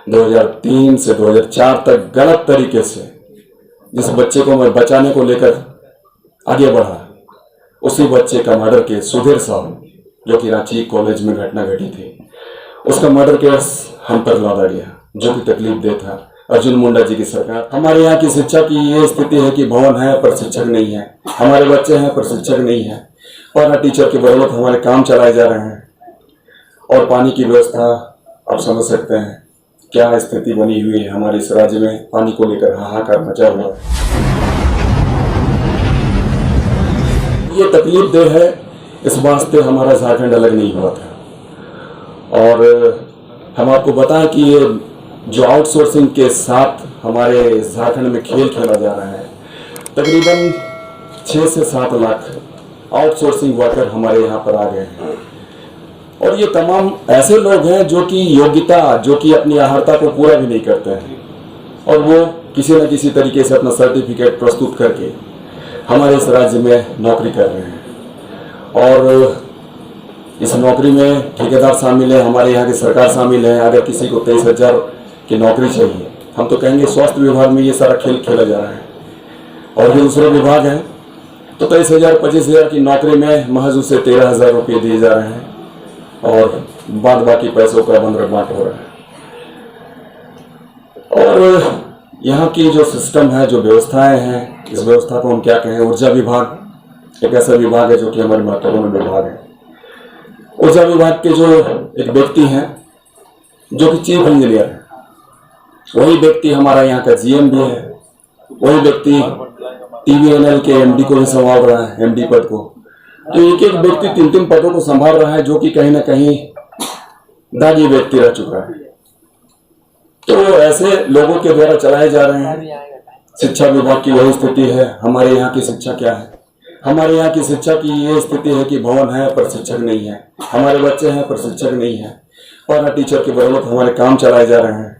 2003 से 2004 तक गलत तरीके से जिस बच्चे को मैं बचाने को लेकर आगे बढ़ा, उसी बच्चे का मर्डर केस सुधीर साहू, जो कि रांची कॉलेज में घटना घटी थी, उसका मर्डर केस हम पर लादा गया, जो कि तकलीफ दे था अर्जुन मुंडा जी की सरकार। हमारे यहाँ की शिक्षा की ये स्थिति है कि भवन है पर शिक्षक नहीं है, हमारे बच्चे हैं पर शिक्षक नहीं है, पैरा टीचर की बदौलत हमारे काम चलाए जा रहे हैं। और पानी की व्यवस्था आप समझ सकते हैं क्या स्थिति बनी हुई है हमारे इस राज्य में, पानी को लेकर हाहाकार मचा हुआ है। ये तकलीफ दे है, इस वास्ते हमारा झारखंड अलग नहीं हुआ था। और हम आपको बताएं कि ये जो आउटसोर्सिंग के साथ हमारे झारखंड में खेल खेला जा रहा है, तकरीबन 6 से 7 लाख आउटसोर्सिंग वर्कर हमारे यहाँ पर आ गए हैं। और ये तमाम ऐसे लोग हैं जो कि योग्यता, जो कि अपनी अर्हता को पूरा भी नहीं करते हैं, और वो किसी न किसी तरीके से अपना सर्टिफिकेट प्रस्तुत करके हमारे इस राज्य में नौकरी कर रहे हैं। और इस नौकरी में ठेकेदार शामिल है, हमारे यहाँ की सरकार शामिल है। अगर किसी को 23,000 की नौकरी चाहिए, हम तो कहेंगे स्वास्थ्य विभाग में ये सारा खेल खेला जा रहा है, और भी दूसरे विभाग हैं तो 23,000 25,000 की नौकरी में महज उसे 13,000 रुपये दिए जा रहे हैं, और बाद बाकी पैसों का बंदरबांट हो रहा है। और यहाँ की जो सिस्टम है, जो व्यवस्थाएं हैं, इस व्यवस्था को हम क्या कहें, ऊर्जा विभाग एक ऐसा विभाग है जो कि हमारे महत्वपूर्ण विभाग है। ऊर्जा विभाग के जो एक व्यक्ति हैं जो कि चीफ इंजीनियर है, वही व्यक्ति हमारा यहाँ का जीएम भी है, वही व्यक्ति टीवीएनएल के एमडी को भी संभाल रहा है, एमडी पद को। तो एक एक व्यक्ति 3-3 पदों को संभाल रहा है, जो कि कहीं ना कहीं दागी व्यक्ति रह चुका है। तो ऐसे लोगों के द्वारा चलाए जा रहे हैं। शिक्षा विभाग की वही स्थिति है। हमारे यहाँ की शिक्षा क्या है, हमारे यहाँ की शिक्षा की ये स्थिति है कि भवन है पर शिक्षक नहीं है, हमारे बच्चे हैं पर शिक्षक नहीं है, पैरा टीचर की बदौलत हमारे काम चलाए जा रहे हैं।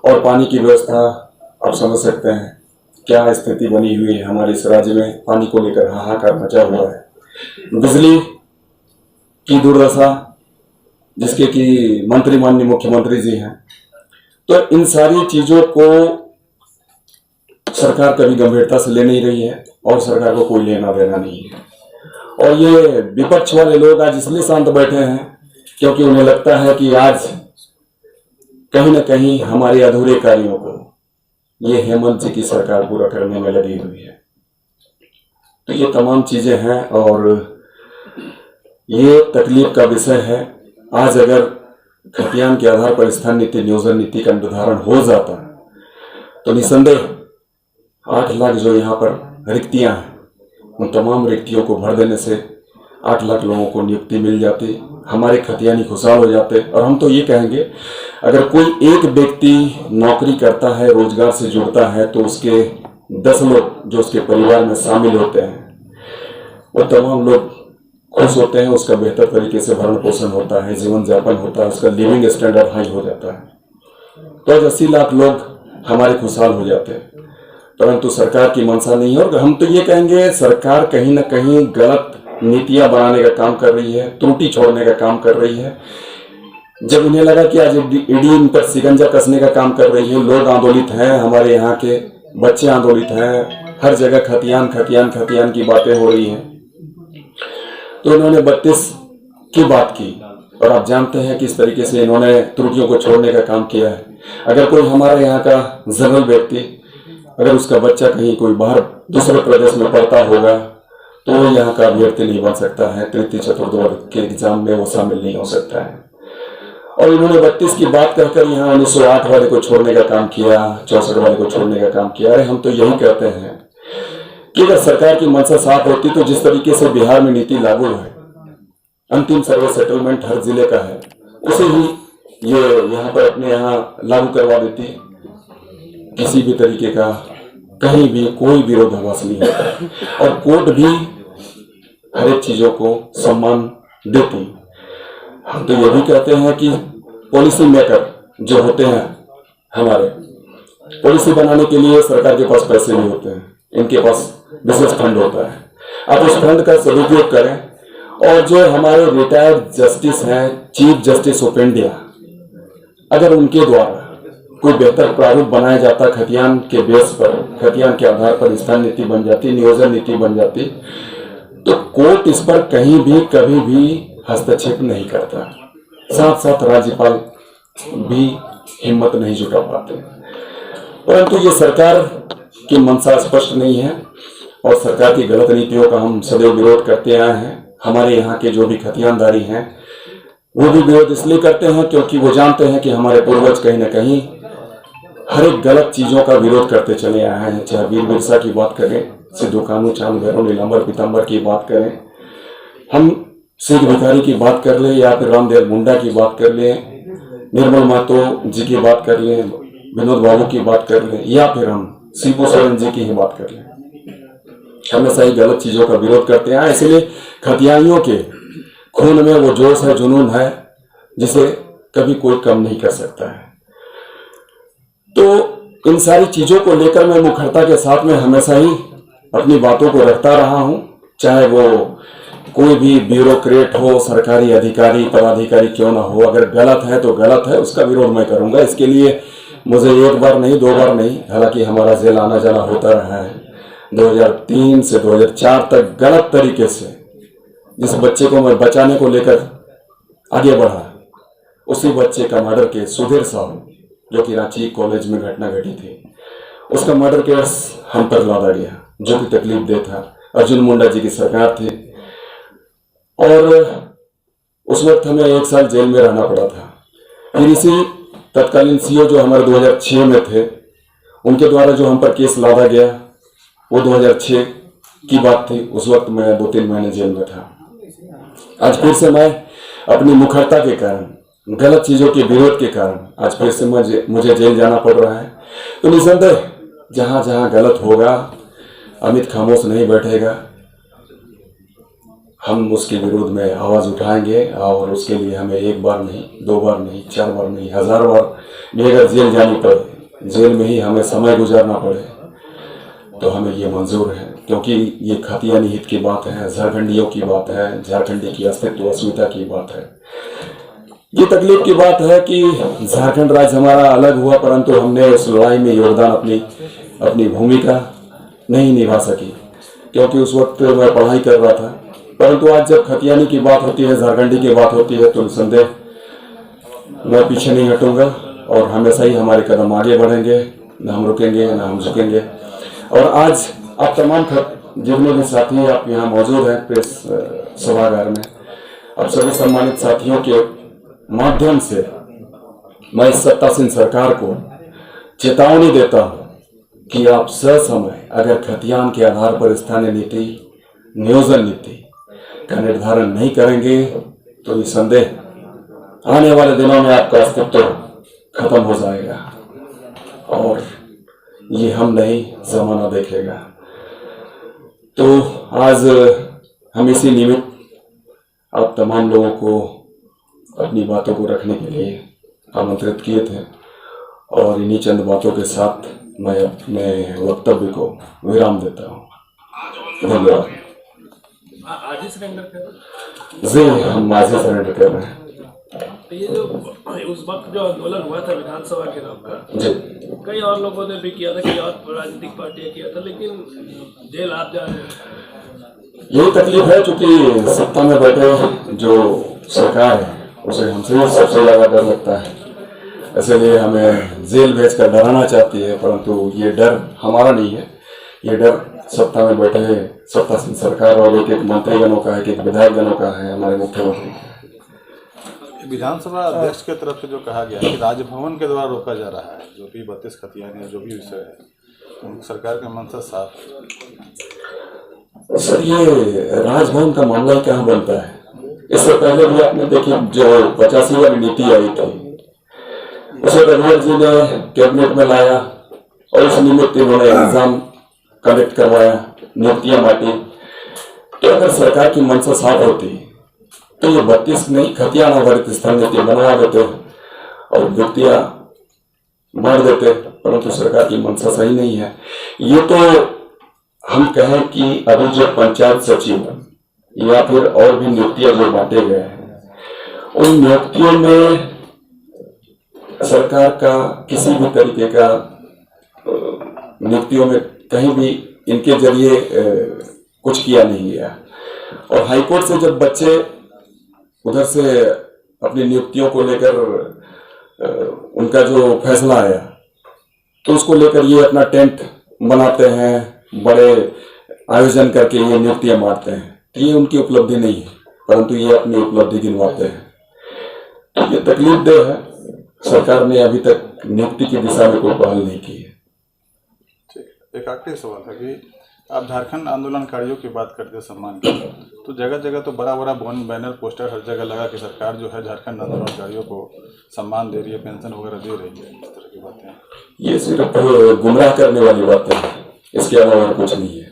और पानी की व्यवस्था आप समझ सकते हैं क्या स्थिति बनी हुई है हमारे इस राज्य में, पानी को लेकर हाहाकार मचा हुआ है। बिजली की दुर्दशा, जिसके कि मंत्री माननीय मुख्यमंत्री जी हैं, तो इन सारी चीजों को सरकार कभी गंभीरता से ले नहीं रही है, और सरकार को कोई लेना देना नहीं है। और ये विपक्ष वाले लोग आज इसलिए शांत बैठे हैं क्योंकि उन्हें लगता है कि आज कहीं ना कहीं हमारे अधूरे कार्यों को ये हेमंत जी की सरकार पूरा करने में लगी हुई है। तो ये तमाम चीजें हैं, और ये तकलीफ का विषय है। आज अगर खतियान के आधार पर स्थान नीति, नियोजन नीति का निर्धारण हो जाता तो निसंदेह 8 लाख जो यहाँ पर रिक्तियां हैं, उन तमाम रिक्तियों को भर देने से 8 लाख लोगों को नियुक्ति मिल जाती, हमारे खतियानी खुशहाल हो जाते। और हम तो ये कहेंगे, अगर कोई एक व्यक्ति नौकरी करता है, रोजगार से जुड़ता है, तो उसके 10 लोग जो उसके परिवार में शामिल होते हैं, वो तमाम लोग खुश होते हैं, उसका बेहतर तरीके से भरण पोषण होता है, जीवन यापन होता है, उसका लिविंग स्टैंडर्ड हाई हो जाता है। तो आज 80 लाख लोग हमारे खुशहाल हो जाते हैं, परंतु सरकार की मंशा नहीं है। और हम तो ये कहेंगे, सरकार कहीं ना कहीं गलत नीतियां बनाने का काम कर रही है, त्रुटि छोड़ने का काम कर रही है। जब उन्हें लगा कि आज ईडी इन पर शिकंजा कसने का काम कर रही है, लोग आंदोलित हैं, हमारे यहाँ के बच्चे आंदोलित हैं, हर जगह खतियान खतियान खतियान की बातें हो रही हैं, तो इन्होंने 32 की बात की। और आप जानते हैं किस तरीके से इन्होंने त्रुटियों को छोड़ने का काम किया है। अगर कोई हमारे यहाँ का जनरल व्यक्ति, अगर उसका बच्चा कहीं कोई बाहर दूसरे प्रदेश में पढ़ता होगा, तो वो यहाँ का अभ्यर्थी नहीं बन सकता है, तृतीय चतुर्थ वर्ग के एग्जाम में वो शामिल नहीं हो सकता है। और इन्होंने 32 की बात कहकर यहाँ 1908 वाले को छोड़ने का काम किया, 64 वाले को छोड़ने का काम किया। अरे हम तो यही कहते हैं कि अगर सरकार की मंशा साफ होती तो जिस तरीके से बिहार में नीति लागू है, अंतिम सर्वे सेटलमेंट हर जिले का है, उसे ही ये यहाँ पर अपने यहाँ लागू करवा देती। किसी भी तरीके का कहीं भी कोई विरोधाभास नहीं होता, और कोर्ट भी हर एक चीजों को सम्मान देती। हम तो ये भी कहते हैं कि पॉलिसी मेकर जो होते हैं, हमारे पॉलिसी बनाने के लिए सरकार के पास पैसे नहीं होते हैं, इनके पास विशेष फंड होता है। आप उस फंड का सदुपयोग करें। और जो हमारे रिटायर्ड जस्टिस हैं, चीफ जस्टिस ऑफ इंडिया, अगर उनके द्वारा कोई बेहतर प्रारूप बनाया जाता, खतियान के बेस पर, खतियान के आधार पर स्थान नीति बन जाती, नियोजन नीति बन जाती, तो कोर्ट इस पर कहीं भी कभी भी हस्तक्षेप नहीं करता। साथ साथ राज्यपाल भी हिम्मत नहीं जुटा पाते। परंतु ये सरकार की मंशा स्पष्ट नहीं है और सरकार की गलत नीतियों का हम सदैव विरोध करते आए हैं। हमारे यहाँ के जो भी खतियानदारी हैं वो भी विरोध इसलिए करते हैं क्योंकि वो जानते हैं कि हमारे पूर्वज कहीं ना कहीं हर एक गलत चीजों का विरोध करते चले आए हैं। चाहे वीर बिरसा की बात करें, सिद्धू कान्हू, चांद भैरव, नीलांबर पीताम्बर की बात करें, हम सिख भिखारी की बात कर ले, या फिर रामदेव मुंडा की बात कर ले, निर्मल महतो जी की बात कर ले, विनोद बाबू की बात कर ले, या फिर हम शिबू सोरेन जी की ही बात कर ले, हमेशा ही गलत चीजों का विरोध करते हैं। इसलिए खतियानियों के खून में वो जोश है, जुनून है, जिसे कभी कोई कम नहीं कर सकता है। तो इन सारी चीजों को लेकर मैं मुखरता के साथ में हमेशा ही अपनी बातों को रखता रहा हूं। चाहे वो कोई भी ब्यूरोक्रेट हो, सरकारी अधिकारी, पदाधिकारी क्यों ना हो, अगर गलत है तो गलत है, उसका विरोध मैं करूंगा। इसके लिए मुझे एक बार नहीं, दो बार नहीं, हालांकि हमारा जेल आना जाना होता रहा है। 2003 से 2004 तक गलत तरीके से जिस बच्चे को मैं बचाने को लेकर आगे बढ़ा, उसी बच्चे का मर्डर केस, सुधीर साहू, जो कि रांची कॉलेज में घटना घटी थी, उसका मर्डर केस हम पर लादा गया, जो कि तकलीफ दे था। अर्जुन मुंडा जी की सरकार थी और उस वक्त हमें 1 साल जेल में रहना पड़ा था। फिर इसी तत्कालीन सीओ जो हमारे 2006 में थे, उनके द्वारा जो हम पर केस लादा गया, वो 2006 की बात थी। उस वक्त मैं 2-3 महीने जेल में था। आज फिर से मैं अपनी मुखरता के कारण, गलत चीजों के विरोध के कारण आज फिर से मुझे जेल जाना पड़ रहा है। तो निसंदेह जहां जहां गलत होगा, अमित खामोश नहीं बैठेगा, हम उसके विरोध में आवाज उठाएंगे। और उसके लिए हमें 1 बार नहीं, 2 बार नहीं, 4 बार नहीं, 1000 बार भी अगर जेल जानी पड़े, जेल में ही हमें समय गुजारना पड़े, तो हमें ये मंजूर है। क्योंकि ये खतियानी हित की बात है, झारखंडियों की बात है, झारखंडी की अस्तित्व अस्मिता की बात है। ये तकलीफ की बात है कि झारखंड राज्य हमारा अलग हुआ, परंतु हमने उस लड़ाई में योगदान, अपनी भूमिका नहीं निभा सकी, क्योंकि उस वक्त मैं पढ़ाई कर रहा था। परंतु आज जब खतियानी की बात होती है, झारखंडी की बात होती है, तो निसंदेह मैं पीछे नहीं हटूंगा और हमेशा ही हमारे कदम आगे बढ़ेंगे, न हम रुकेंगे, न हम झुकेंगे। और आज आप तमाम जितने भी साथी आप यहाँ मौजूद हैं प्रेस सभागार में, आप सभी सम्मानित साथियों के माध्यम से मैं इस सत्तासीन सरकार को चेतावनी देता हूं कि आप ससमय अगर खतियान के आधार पर स्थानीय नीति, नियोजन नीति का निर्धारण नहीं करेंगे, तो निसंदेह आने वाले दिनों में आपका अस्तित्व खत्म हो जाएगा और ये हम नहीं, जमाना देखेगा। तो आज हम इसी निमित्त आप तमाम लोगों को अपनी बातों को रखने के लिए आमंत्रित किए थे और इन्हीं चंद बातों के साथ मैं अपने वक्तव्य को विराम देता हूँ। धन्यवाद। आज ही सरेंडर कर? जी, हम आज ही सरेंडर कर रहे हैं। ये जो उस वक्त जो आंदोलन हुआ था विधानसभा के नाम का, जी, कई और लोगों ने भी किया था, कई और राजनीतिक पार्टियां किया था, लेकिन जेल आप जा रहे हैं। यही तकलीफ है, चूंकि सत्ता में बैठे जो सरकार है उसे हमसे सबसे ज्यादा डर लगता है, इसलिए हमें जेल भेजकर डराना चाहती है। परंतु ये डर हमारा नहीं है, ये डर सत्ता में बैठे सत्तासीन सरकार और एक एक मंत्रीगणों का है, एक एक विधायकगणों का है, हमारे मुख्यमंत्री का। विधानसभा अध्यक्ष की तरफ से जो कहा गया कि राजभवन के द्वारा रोका जा रहा है, जो भी 32 खतियानी जो भी विषय है, तो सरकार का मंशा साफ। सर, ये राजभवन का मामला ही कहाँ बनता है? इससे पहले भी आपने देखी जो 85 वाली नीति आई थी, उसे रघुवर जी ने कैबिनेट में लाया और उस निमित्त इन्होंने एग्जाम कलेक्ट करवाया, नियुक्तियां बांटी। तो अगर सरकार की मंशा साफ होती तो ये 32 नहीं, खतियान आधारित स्थान नीति बनवा देते और नियुक्तियां बांट देते, परंतु सरकार की मंशा सही नहीं है। ये तो हम कहें कि अभी जो पंचायत सचिव या फिर और भी नियुक्तियां जो बांटे गए हैं, उन नियुक्तियों में सरकार का किसी भी तरीके का नियुक्तियों में कहीं भी इनके जरिए कुछ किया नहीं गया। और हाईकोर्ट से जब बच्चे उधर से अपनी नियुक्तियों को लेकर उनका जो फैसला आया तो उसको लेकर ये अपना टेंट बनाते हैं, बड़े आयोजन करके ये नियुक्तियां मारते हैं। तो ये उनकी उपलब्धि नहीं है, परंतु ये अपनी उपलब्धि गिनवाते हैं। तो ये तकलीफदेह है। सरकार ने अभी तक नियुक्ति की दिशा में कोई पहल नहीं की है। एक आखिरी सवाल है कि आप झारखंड आंदोलनकारियों की बात करते हैं सम्मान की, तो जगह जगह तो बड़ा बड़ा बैनर पोस्टर हर जगह लगा कि सरकार जो है झारखंड आंदोलनकारियों को सम्मान दे रही है, पेंशन वगैरह दे रही है, इस तरह की बातें। ये सिर्फ गुमराह करने वाली बातें हैं, इसके अलावा कुछ नहीं है।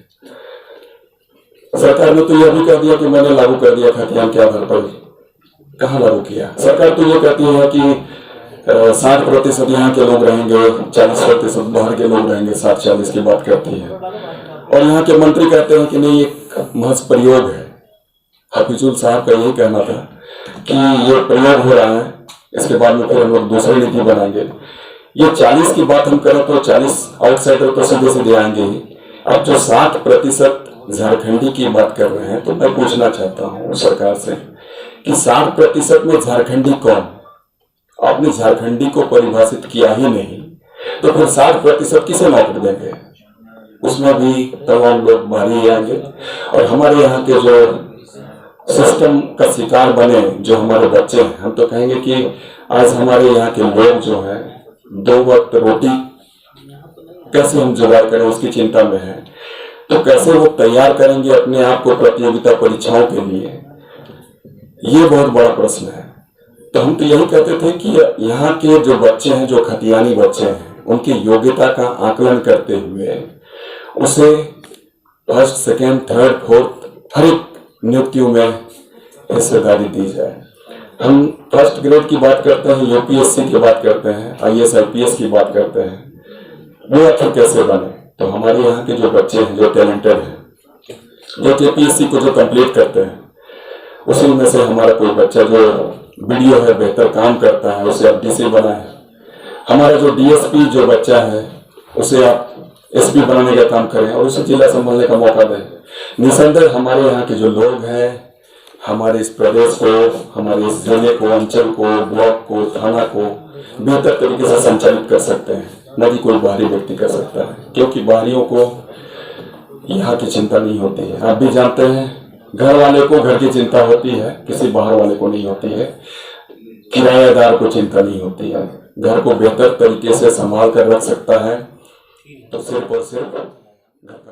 सरकार ने तो यह भी कह दिया कि मैंने लागू कर दिया खतियान के आधार पर। कहाँ लागू किया? सरकार तो ये कहती है कि 60% यहाँ के लोग रहेंगे, 40% बाहर के लोग रहेंगे, 60-40 की बात करती है। और यहाँ के मंत्री कहते हैं कि नहीं, एक महज प्रयोग है। हफीजुल साहब का यही कहना था कि ये प्रयोग हो रहा है, इसके बाद में फिर हम लोग दूसरी नीति बनाएंगे। ये 40 की बात हम करें तो 40 आउटसाइडर तो सीधे सीधे आएंगे ही। अब जो 60% झारखंडी की बात कर रहे हैं, तो मैं पूछना चाहता हूँ सरकार से कि 60% में झारखंडी कौन? आपने झारखंडी को परिभाषित किया ही नहीं, तो फिर 60% किसे नौकरी देंगे? उसमें भी तमाम लोग बाहरी आएंगे। और हमारे यहाँ के जो सिस्टम का शिकार बने जो हमारे बच्चे हैं, हम तो कहेंगे कि आज हमारे यहाँ के लोग जो हैं 2 वक्त रोटी कैसे हम जुगाड़ करें उसकी चिंता में है। तो कैसे वो तैयार करेंगे अपने आप को प्रतियोगिता परीक्षाओं के लिए, ये बहुत बड़ा प्रश्न है। तो हम तो यही कहते थे कि यहाँ के जो बच्चे हैं, जो खतियानी बच्चे हैं, उनकी योग्यता का आकलन करते हुए उसे 1st, 2nd, 3rd, 4th हर एक नियुक्तियों में हिस्सेदारी दी जाए। हम 1st ग्रेड की बात करते हैं, यूपीएससी की बात करते हैं, IAS, IPS की बात करते हैं, वो आखिर कैसे बने? तो हमारे यहाँ के जो बच्चे हैं, जो टैलेंटेड हैं, जो KPSC को जो कंप्लीट करते हैं, उसी में से हमारा कोई बच्चा जो वीडियो है बेहतर काम करता है, उसे आप DC बनाए। हमारा जो DSP जो बच्चा है, उसे आप SP बनाने का काम करें और उसे जिला संभालने का मौका दें। निसंदेह हमारे यहाँ के जो लोग हैं, हमारे इस प्रदेश को, हमारे इस जिले को, अंचल को, ब्लॉक को, थाना को बेहतर तरीके से संचालित कर सकते हैं, न कि कोई बाहरी व्यक्ति कर सकता है। क्योंकि बाहरियों को यहाँ की चिंता नहीं होती है। आप भी जानते हैं, घर वाले को घर की चिंता होती है, किसी बाहर वाले को नहीं होती है। किराएदार को चिंता नहीं होती है। घर को बेहतर तरीके से संभाल कर रख सकता है तो सिर्फ और सिर्फ घर का